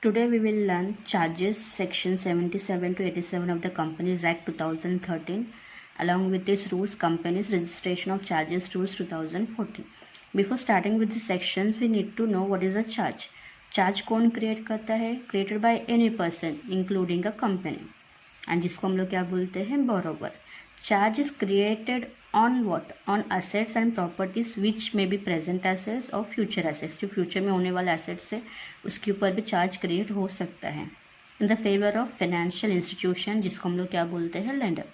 Today we will learn charges section 77 to 87 of the Companies Act 2013 along with its rules, companies registration of charges rules 2014. Before starting with the sections we need to know what is a charge. Charge कौन create करता है? Created by any person including a company and जिसको हम लोग क्या बोलते हैं? borrower. Charge is created on what? On assets and properties which may be present assets or future assets. जो future में होने वाले assets है उसके ऊपर भी charge create हो सकता है. In the favor of financial institution जिसको हम लोग क्या बोलते हैं? lender.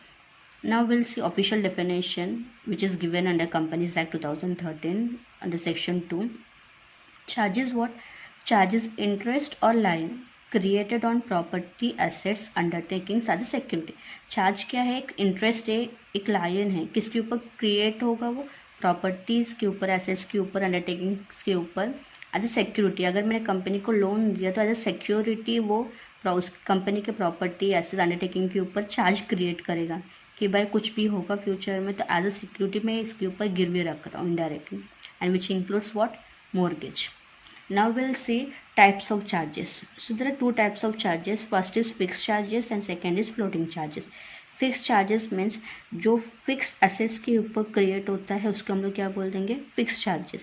Now we'll see official definition which is given under Companies Act 2013 under section 2. Charge is what? Charge is interest or line created on property assets undertakings as a security. Charge क्या है? एक interest है, एक lion है, किसके ऊपर create होगा? वो प्रॉपर्टीज के ऊपर, एसेट्स के ऊपर, अंडरटेकिंग्स के ऊपर एज ए सिक्योरिटी. अगर मैंने कंपनी को लोन दिया तो एज ए सिक्योरिटी वो उस कंपनी के प्रॉपर्टी एसेट्स अंडरटेकिंग के ऊपर चार्ज क्रिएट करेगा कि भाई कुछ भी होगा फ्यूचर में तो एज ए सिक्योरिटी में इसके ऊपर गिरवी रख रहा हूँ indirectly, and which includes what? mortgage. Now we'll see types of charges. So there are two types of charges. First is fixed charges and second is floating charges. Fixed charges means जो fixed assets के ऊपर create होता है उसको हम लोग क्या बोल देंगे? Fixed charges.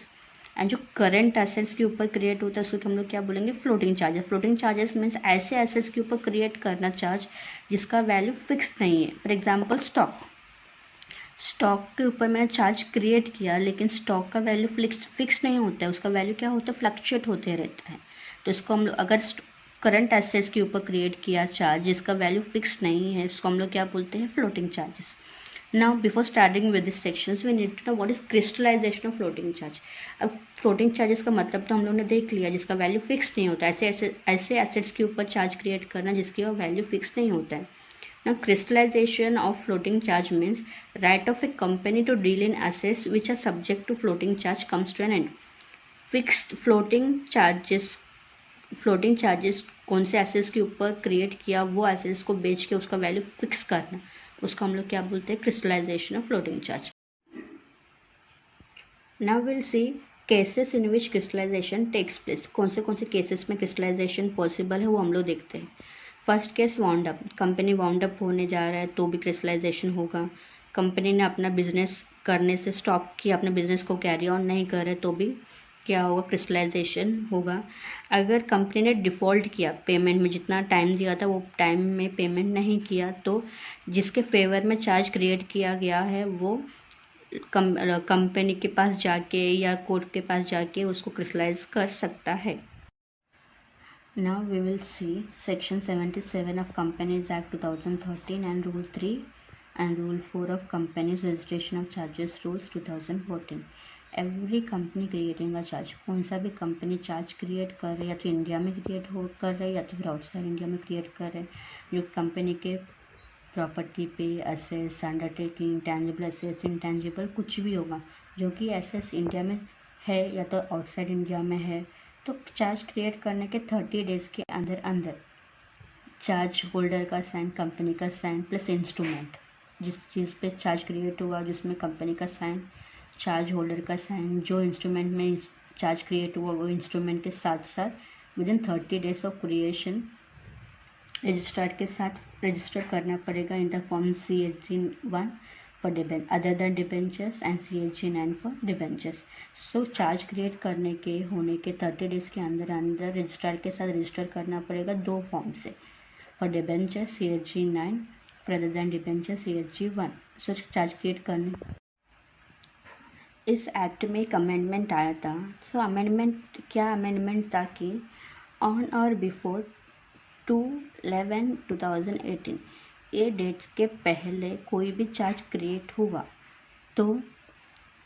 एंड जो current assets के ऊपर create होता है उसको हम लोग क्या बोलेंगे? Floating charges. Floating charges means ऐसे assets के ऊपर create करना charge जिसका value fixed नहीं है. For example stock. स्टॉक के ऊपर मैंने चार्ज क्रिएट किया लेकिन स्टॉक का वैल्यू फिक्स नहीं होता है, उसका वैल्यू क्या होता है? फ्लक्चुएट होते रहता है. तो इसको हम लोग अगर करंट एसेट्स के ऊपर क्रिएट किया चार्ज जिसका वैल्यू फिक्स नहीं है उसको हम लोग क्या बोलते हैं? Floating charges. Now before starting with this sections we need to know what is crystallisation of floating charge. अब फ्लोटिंग चार्जेस का मतलब तो हम लोग ने देख लिया, जिसका वैल्यू फिक्स नहीं होता. ऐसे एसेट्स के ऊपर चार्ज क्रिएट करना जिसकी वैल्यू फिक्स नहीं होता है. Now, crystallization of floating charge means right of a company to deal in assets which are subject to floating charge comes to an end. Fixed floating charges कौन से assets के ऊपर create किया, वो assets को बेच के उसका value fix करना, उसको हम लोग क्या बोलते हैं? crystallization of floating charge. Now we'll see cases in which crystallization takes place. कौन से cases में crystallization possible है वो हम लोग देखते हैं. First case wound up. Company wound up होने जा रहा है तो भी क्रिस्टलाइजेशन होगा. कंपनी ने अपना बिजनेस करने से स्टॉप किया, अपने बिजनेस को कैरी ऑन नहीं कर रहे तो भी क्या होगा? क्रिस्टलाइजेशन होगा. अगर कंपनी ने डिफ़ॉल्ट किया पेमेंट में, जितना टाइम दिया था वो टाइम में पेमेंट नहीं किया तो जिसके फेवर में चार्ज क्रिएट किया गया है वो कंपनी के पास जाके या कोर्ट के पास जाके उसको क्रिस्टलाइज कर सकता है. Now we will see section 77 of Companies Act 2013 and rule 3 and rule 4 of Companies Registration of Charges rules 2014. Every company creating a charge. कौन सा भी कंपनी चार्ज क्रिएट कर रहे हैं या तो इंडिया में क्रिएट कर रहे हैं या तो फिर आउटसाइड इंडिया में क्रिएट कर रहे हैं, जो कंपनी के प्रॉपर्टी पे assets, undertaking, tangible assets, intangible कुछ भी होगा जो कि एसेट्स इंडिया में है या तो आउटसाइड इंडिया में है, तो चार्ज क्रिएट करने के 30 डेज़ के अंदर चार्ज होल्डर का साइन, कंपनी का साइन प्लस इंस्ट्रूमेंट, जिस चीज़ पे चार्ज क्रिएट हुआ जिसमें कंपनी का साइन, चार्ज होल्डर का साइन, जो इंस्ट्रूमेंट में चार्ज क्रिएट हुआ वो इंस्ट्रूमेंट के साथ साथ with in 30 days of creation registrar के साथ रजिस्टर करना पड़ेगा इन the form CHG 1 for other than debentures and CHG 9 for debentures. So charge create करने के होने के 30 डेज के अंदर रजिस्ट्रार के साथ रजिस्टर करना पड़ेगा दो फॉर्म से. For debenture CHG 9, for other than debenture CHG 1. So charge create करने इस एक्ट में एक अमेंडमेंट आया था. सो अमेंडमेंट था कि ऑन और बिफोर 2/11/2018 ये डेट के पहले कोई भी चार्ज क्रिएट हुआ तो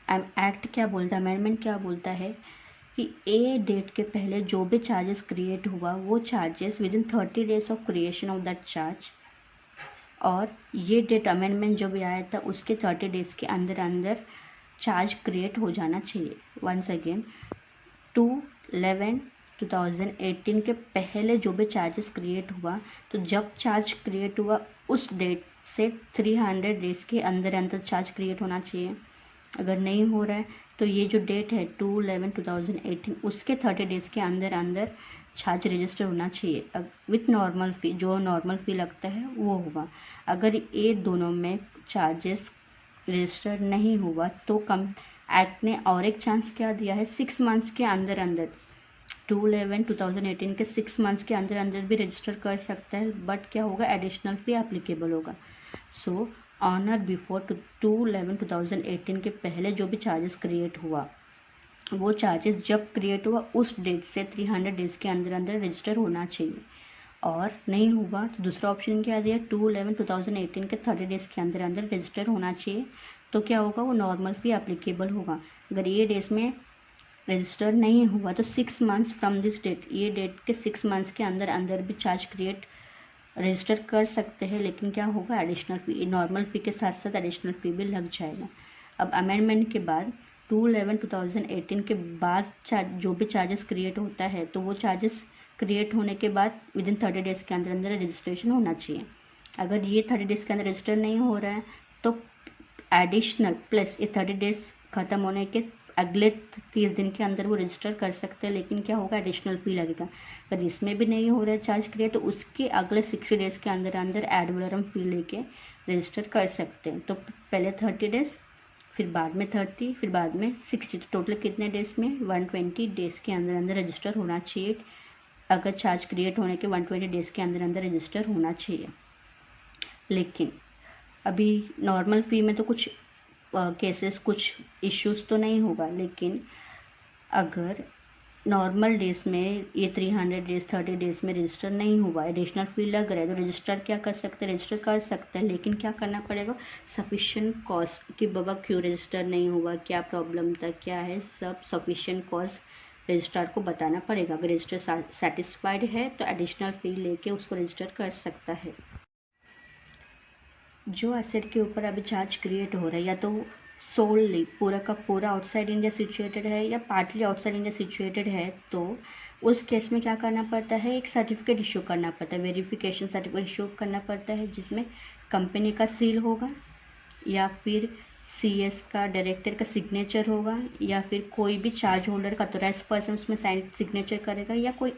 एक्ट क्या बोलता है, अमेंडमेंट क्या बोलता है कि ए डेट के पहले जो भी चार्जेस क्रिएट हुआ वो charges with in 30 days of creation of that charge, और ये डेट अमेंडमेंट जो भी आया था उसके 30 डेज के अंदर चार्ज क्रिएट हो जाना चाहिए. वंस अगेन 2/11/2018 के पहले जो भी चार्जेस क्रिएट हुआ तो जब चार्ज क्रिएट हुआ उस डेट से 300 डेज़ के अंदर चार्ज क्रिएट होना चाहिए. अगर नहीं हो रहा है तो ये जो डेट है 2/11/2018 उसके 30 डेज़ के अंदर अंदर चार्ज रजिस्टर होना चाहिए विथ नॉर्मल फ़ी। जो नॉर्मल फ़ी लगता है वो होगा। अगर ये दोनों में चार्जेस रजिस्टर नहीं हुआ तो कम एक्ट ने और एक चांस क्या दिया है, 6 मंथ्स के अंदर अंदर 2/11/2018 के 6 मंथ्स के अंदर अंदर भी रजिस्टर कर सकता है, बट क्या होगा, एडिशनल फ़ी एप्लीकेबल होगा। सो ऑन और बिफोर 2/11/2018 के पहले जो भी चार्जेस क्रिएट हुआ वो चार्जेस जब क्रिएट हुआ उस डेट से 300 डेज़ के अंदर अंदर रजिस्टर होना चाहिए। और नहीं हुआ तो दूसरा ऑप्शन क्या दिया, 2/11/2018 के 30 डेज़ के अंदर अंदर रजिस्टर होना चाहिए। तो क्या होगा, वो नॉर्मल फ़ी एप्लीकेबल होगा। अगर ये डेज में रजिस्टर नहीं हुआ तो 6 मंथ्स फ्रॉम दिस डेट, ये डेट के 6 मंथ्स के अंदर अंदर भी चार्ज क्रिएट रजिस्टर कर सकते हैं, लेकिन क्या होगा, एडिशनल फ़ी, नॉर्मल फ़ी के साथ साथ एडिशनल फ़ी भी लग जाएगा। अब अमेंडमेंट के बाद 2/11/2018 के बाद जो भी चार्जेस क्रिएट होता है तो वो चार्जेस क्रिएट होने के बाद विदिन 30 डेज़ के अंदर अंदर रजिस्ट्रेशन होना चाहिए। अगर ये 30 डेज़ के अंदर रजिस्टर नहीं हो रहा है तो एडिशनल प्लस ये 30 डेज़ ख़त्म होने के अगले 30 दिन के अंदर वो रजिस्टर कर सकते हैं, लेकिन क्या होगा, एडिशनल फ़ी लगेगा। अगर इसमें भी नहीं हो रहा है चार्ज क्रिएट तो उसके अगले 60 डेज़ के अंदर अंदर एड वैलोरम फ़ी लेके रजिस्टर कर सकते हैं। तो पहले 30 डेज़, फिर बाद में 30, फिर बाद में 60, तो टोटल कितने डेज़ में, 120 डेज़ के अंदर अंदर रजिस्टर होना चाहिए। अगर चार्ज क्रिएट होने के 120 डेज़ के अंदर अंदर रजिस्टर होना चाहिए। लेकिन अभी नॉर्मल फ़ी में तो कुछ केसेस, कुछ इश्यूज तो नहीं होगा, लेकिन अगर नॉर्मल डेज़ में ये 300 डेज़ 30 डेज़ में रजिस्टर नहीं हुआ, एडिशनल फ़ी लग रहा है, तो रजिस्टर क्या कर सकते हैं, रजिस्टर कर सकते हैं, लेकिन क्या करना पड़ेगा, सफिशिएंट कॉज कि बाबा क्यों रजिस्टर नहीं हुआ, क्या प्रॉब्लम था, क्या है, सब सफिशिएंट कॉज रजिस्ट्रार को बताना पड़ेगा। अगर रजिस्टर सेटिस्फाइड है तो एडिशनल फ़ी लेके उसको रजिस्टर कर सकता है। जो एसेट के ऊपर अभी चार्ज क्रिएट हो रहा है या तो सोलली पूरा का पूरा आउटसाइड इंडिया सिचुएटेड है या पार्टली आउटसाइड इंडिया सिचुएटेड है, तो उस केस में क्या करना पड़ता है, एक सर्टिफिकेट इशू करना पड़ता है, वेरिफिकेशन सर्टिफिकेट इशू करना पड़ता है, जिसमें कंपनी का सील होगा या फिर CS का, डायरेक्टर का सिग्नेचर होगा, या फिर कोई भी चार्ज होल्डर का ऑथराइज्ड पर्सन उसमें साइन सिग्नेचर करेगा, या कोई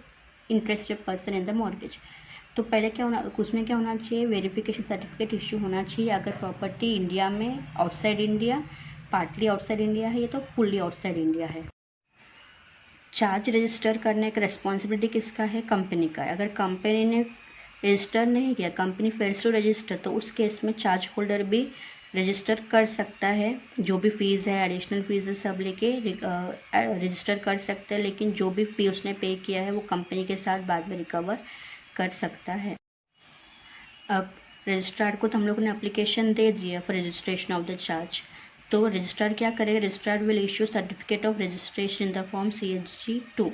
interested person in the mortgage. तो पहले क्या होना, उसमें क्या होना चाहिए, वेरिफिकेशन सर्टिफिकेट इशू होना चाहिए। अगर प्रॉपर्टी इंडिया में outside India, partly outside India है, ये तो फुल्ली आउटसाइड इंडिया है। चार्ज रजिस्टर करने का रिस्पॉन्सिबिलिटी किसका है, कंपनी का। अगर कंपनी ने रजिस्टर नहीं किया, कंपनी फेल्स टू रजिस्टर, तो उस केस में चार्ज होल्डर भी रजिस्टर कर सकता है। जो भी फीस है, एडिशनल फीस है, सब लेके रजिस्टर कर सकता है, लेकिन जो भी फी उसने पे किया है वो कंपनी के साथ बाद में रिकवर कर सकता है। अब रजिस्ट्रार को तो हम लोगों ने एप्लीकेशन दे दिया for registration of the charge, तो रजिस्ट्रार क्या करेगा, registrar will issue certificate of registration in the form CHG 2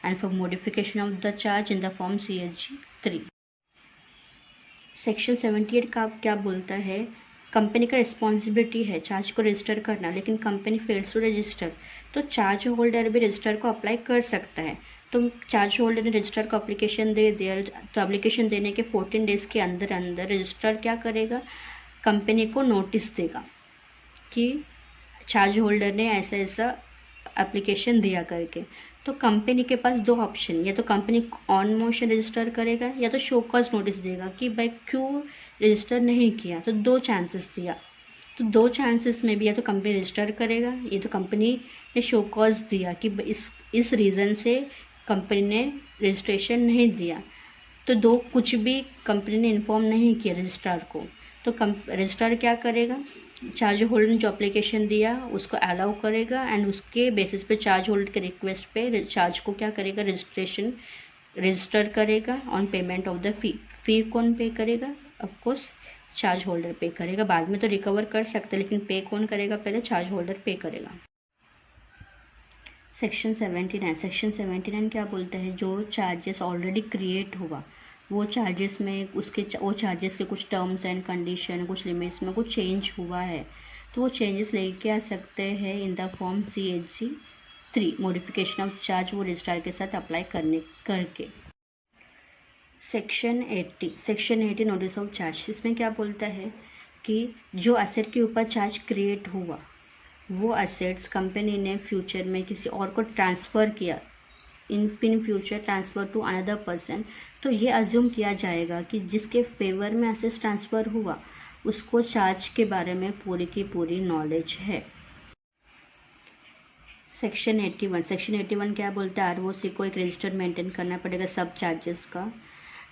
and for modification of the charge in the form CHG 3। Section 78 का क्या बोलता है, कंपनी का रिस्पॉन्सिबिलिटी है चार्ज को रजिस्टर करना, लेकिन कंपनी फेल्स टू रजिस्टर तो चार्ज होल्डर भी रजिस्टर को अप्लाई कर सकता है। तो चार्ज होल्डर ने रजिस्टर को एप्लीकेशन दे दिया, तो एप्लीकेशन देने के 14 डेज़ के अंदर अंदर रजिस्टर क्या करेगा, कंपनी को नोटिस देगा कि चार्ज होल्डर ने ऐसा ऐसा एप्लीकेशन दिया करके। तो कंपनी के पास दो ऑप्शन, या तो कंपनी ऑन मोशन रजिस्टर करेगा या तो शो कॉज नोटिस देगा कि भाई क्यों रजिस्टर नहीं किया। तो दो चांसेस दिया, तो दो चांसेस में भी या तो कंपनी रजिस्टर करेगा, या तो कंपनी ने शो कॉज दिया कि इस रीज़न से कंपनी ने रजिस्ट्रेशन नहीं दिया। तो दो कुछ भी कंपनी ने इन्फॉर्म नहीं किया रजिस्ट्रार को, तो रजिस्ट्रार क्या करेगा, चार्ज होल्डर ने जो एप्लीकेशन दिया उसको अलाउ करेगा एंड उसके बेसिस पे चार्ज होल्डर के रिक्वेस्ट पे चार्ज को क्या करेगा, रजिस्टर करेगा on payment of the fee कौन पे करेगा, ऑफकोर्स चार्ज होल्डर पे करेगा। बाद में तो रिकवर कर सकते हैं, लेकिन पे कौन करेगा, पहले चार्ज होल्डर पे करेगा। सेक्शन 79 क्या बोलता है, जो चार्जेस ऑलरेडी क्रिएट हुआ वो चार्जेस में वो चार्जेस के कुछ टर्म्स एंड कंडीशन, कुछ लिमिट्स में कुछ चेंज हुआ है तो वो चेंजेस लेके आ सकते हैं इन the form CHG 3, modification of charge वो रजिस्ट्रार के साथ अप्लाई करके। सेक्शन 80 नोटिस ऑफ चार्ज, इसमें क्या बोलता है कि जो एसेट के ऊपर चार्ज क्रिएट हुआ वो एसेट्स कंपनी ने फ्यूचर में किसी और को ट्रांसफ़र किया, in future transfer to another person, तो ये अज्यूम किया जाएगा कि जिसके फेवर में एसेट्स ट्रांसफ़र हुआ उसको चार्ज के बारे में पूरी की पूरी नॉलेज है। सेक्शन 81 क्या बोलता है, आरओसी को एक रजिस्टर मेंटेन करना पड़ेगा सब चार्जेस का,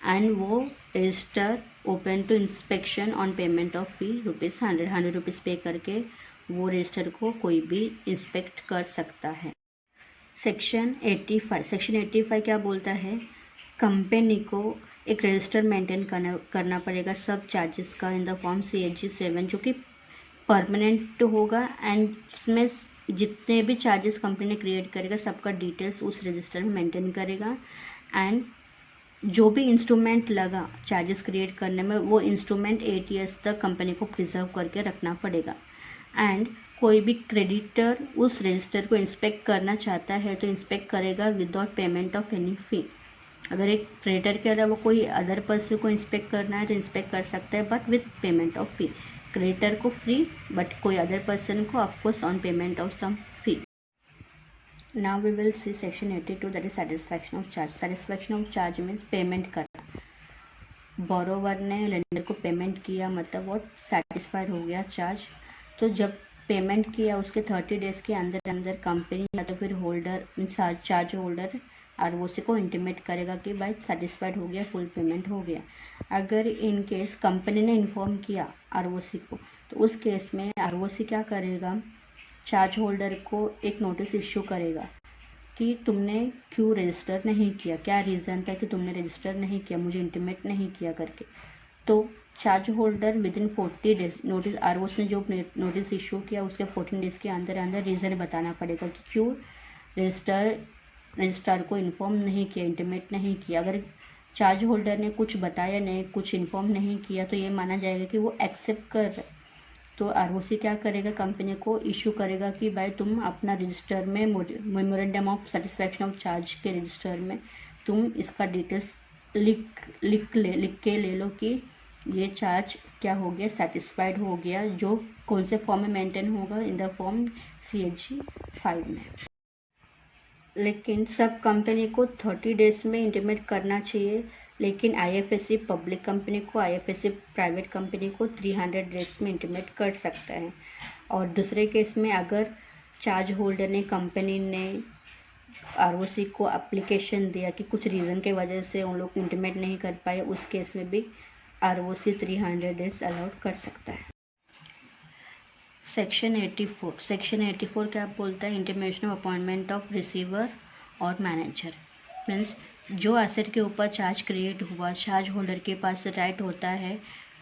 एंड वो register open to inspection on payment of fee ₹100 rupees pay करके वो रजिस्टर को कोई भी इंस्पेक्ट कर सकता है। सेक्शन 85 क्या बोलता है, कंपनी को एक रजिस्टर मेंटेन करना पड़ेगा सब चार्जेस का इन द फॉर्म CHG 7, जो कि परमानेंट होगा, एंड इसमें जितने भी चार्जेस कंपनी ने क्रिएट करेगा सबका डिटेल्स उस रजिस्टर में मेंटेन करेगा, एंड जो भी इंस्ट्रूमेंट लगा चार्जेस क्रिएट करने में वो इंस्ट्रूमेंट 8 ईयर्स तक कंपनी को प्रिजर्व करके रखना पड़ेगा। एंड कोई भी क्रेडिटर उस रजिस्टर को इंस्पेक्ट करना चाहता है तो इंस्पेक्ट करेगा विदाउट पेमेंट ऑफ एनी फी। अगर एक क्रेडिटर के अलावा कोई अदर पर्सन को इंस्पेक्ट करना है तो इंस्पेक्ट कर सकता है, but with payment of fee. Creditor को फ्री, बट कोई अदर पर्सन को of course on payment of some fee. Now we will see section 82, that is satisfaction of charge. Satisfaction of charge means payment करना। Borrower ने lender को payment किया, मतलब वो satisfied हो गया चार्ज। तो जब पेमेंट किया उसके 30 डेज के अंदर अंदर कंपनी या तो फिर होल्डर चार्ज होल्डर आरओसी को इंटीमेट करेगा कि भाई सेटिस्फाइड हो गया, फुल पेमेंट हो गया। अगर इन केस कंपनी ने इन्फॉर्म किया आरओसी को, तो उस केस में आरओसी क्या करेगा, चार्ज होल्डर को एक नोटिस इश्यू करेगा कि तुमने क्यों रजिस्टर नहीं किया, क्या रीज़न था कि तुमने रजिस्टर नहीं किया, मुझे इंटीमेट नहीं किया करके। तो charge holder with in 40 days notice, ROC ने जो नोटिस इश्यू किया उसके 14 डेज के अंदर अंदर रीज़न बताना पड़ेगा कि क्यों रजिस्ट्रार को इन्फॉर्म नहीं किया, इंटीमेट नहीं किया। अगर चार्ज होल्डर ने कुछ बताया नहीं, कुछ इन्फॉर्म नहीं किया, तो ये माना जाएगा कि वो एक्सेप्ट कर रहे। तो आरओसी क्या करेगा, कंपनी को इशू करेगा कि भाई तुम अपना रजिस्टर में memorandum of satisfaction of charge के रजिस्टर में तुम इसका डिटेल्स लिख के ले लो कि ये चार्ज क्या हो गया, सेटिस्फाइड हो गया, जो कौन से फॉर्म में मेंटेन होगा, इन द फॉर्म CHG 5 में। लेकिन सब कंपनी को 30 डेज में इंटीमेट करना चाहिए, लेकिन IFSC पब्लिक कंपनी को, IFSC प्राइवेट कंपनी को 300 डेज में इंटीमेट कर सकता है। और दूसरे केस में अगर चार्ज होल्डर ने, कंपनी ने आरओसी को एप्लीकेशन दिया कि कुछ रीज़न के वजह से उन लोग इंटीमेट नहीं कर पाए, उस केस में भी आरओसी 300 डेज अलाउड कर सकता है। सेक्शन 84 क्या बोलता है, intimation of appointment of receiver और मैनेजर। मीन्स जो एसेट के ऊपर चार्ज क्रिएट हुआ, चार्ज होल्डर के पास राइट होता है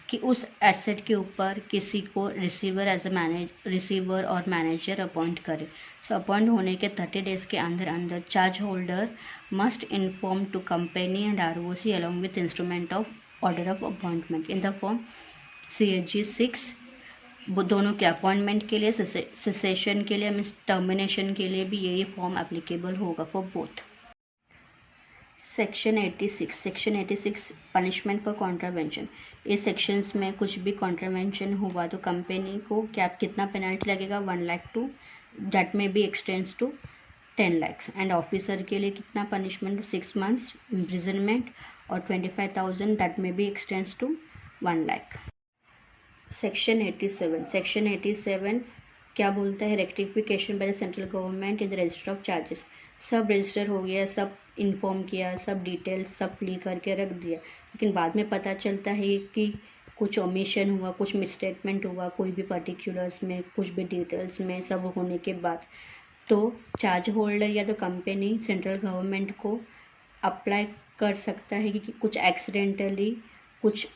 कि उस एसेट के ऊपर किसी को रिसीवर और मैनेजर अपॉइंट करे। सो अपॉइंट होने के 30 डेज के अंदर अंदर charge holder must inform to company and ROC along with instrument of order of appointment in the form CHG 6। दोनों के अपॉइंटमेंट के लिए, सेसेशन के लिए, मीन्स टर्मिनेशन के लिए भी यही फॉर्म एप्लीकेबल होगा for both. Section 86 punishment for contravention. इस सेक्शंस में कुछ भी कॉन्ट्रावेंशन हुआ तो कंपनी को कितना पेनल्टी लगेगा, 1 lakh to that may be extends to 10 lakhs। And officer के लिए कितना पनिशमेंट, 6 months इम्प्रिजनमेंट और 25,000 that may be extends to 1 lakh। Section 87 क्या बोलता है, rectification by the central government in the register of charges. सब रजिस्टर हो गया, सब इन्फॉर्म किया, सब डिटेल सब फिल करके रख दिया, लेकिन बाद में पता चलता है कि कुछ ओमिशन हुआ, कुछ मिसस्टेटमेंट हुआ, कोई भी पर्टिकुलर्स में, कुछ भी डिटेल्स में, सब होने के बाद तो चार्ज होल्डर या तो कंपनी सेंट्रल गवर्नमेंट को अप्लाई कर सकता है कि कुछ एक्सीडेंटली, कुछ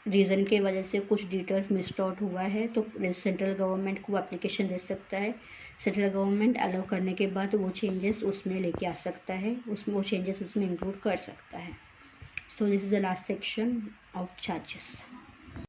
रीज़न के वजह से कुछ डिटेल्स मिस्ड आउट हुआ है, तो सेंट्रल गवर्नमेंट को एप्लीकेशन दे सकता है। सेंट्रल गवर्नमेंट अलाउ करने के बाद वो चेंजेस उसमें लेके आ सकता है, उसमें वो चेंजेस उसमें इंक्लूड कर सकता है। So this is the last section of charges.